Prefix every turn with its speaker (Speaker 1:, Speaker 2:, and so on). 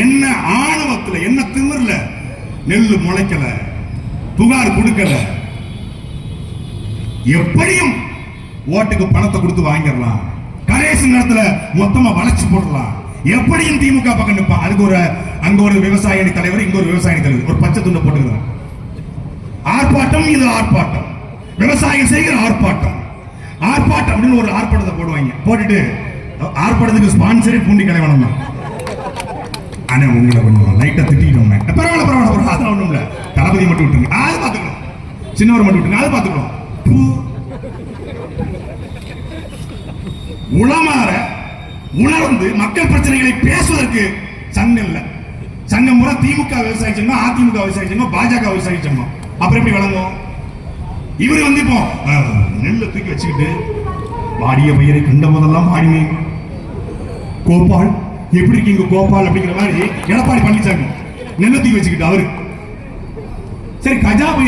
Speaker 1: என்ன ஆணவத்துல, என்ன திமிர்ல நெல்லு முளைக்கல, புகார் கொடுக்கல, எப்படியும் ஓட்டுக்கு பணத்தை கொடுத்து வாங்கிடலாம், கடைசி நேரத்துல மொத்தமா வளைச்சு போடலாம், எப்படியும் திமுக பக்கம் நிற்பான். அதுக்கு ஒரு அங்க ஒரு விவசாய அணி தலைவர், இங்க ஒரு விவசாய அணி தலைவர், ஒரு பச்சை துண்டை போட்டுக்கிறார். ஆர்ப்பாட்டம், இது ஆர்ப்பாட்டம், விவசாயம் செய்கிற ஆர்ப்பாட்டம், ஆர்ப்பாட்டம் அப்படின்னு ஒரு ஆர்ப்பாட்டத்தை போடுவாங்க. போட்டுட்டு ஆர்ப்பாட்டத்துக்கு ஸ்பான்சரே பூண்டி கலைவனம் தான். ஆனா உங்களை பண்ணுவோம் லைட்டா திட்டிட்டோம். பரவாயில்ல பரவாயில்ல பரவாயில்ல, அதான் ஒண்ணும் இல்ல, தளபதி மட்டும் விட்டுருங்க, அது பாத்துக்கிறோம், சின்னவர் மட்டும் விட்டுருங்க, அது பாத்துக்கிறோம். உளமாற உணர்ந்து மக்கள் பிரச்சனைகளை பேசுவதற்கு சங்கம் இல்ல. சங்கம் முறை திமுக விவசாய சங்கம், அதிமுக விவசாய சங்கம், பாஜக விவசாய சங்கம். அப்புறம் எப்படி வழங்கும்? இவரு வந்து இப்போ நெல்லை தூக்கி வச்சுக்கிட்டு வாடிய பயிரை கண்ட போதெல்லாம் வாடினே கோபால் எப்படி இருக்கீங்க கோபால் அப்படிங்கிற மாதிரி எடப்பாடி பழனிசாமி நெல்லை தூக்கி வச்சுக்கிட்டு அவரு. சரி, கஜா புயல்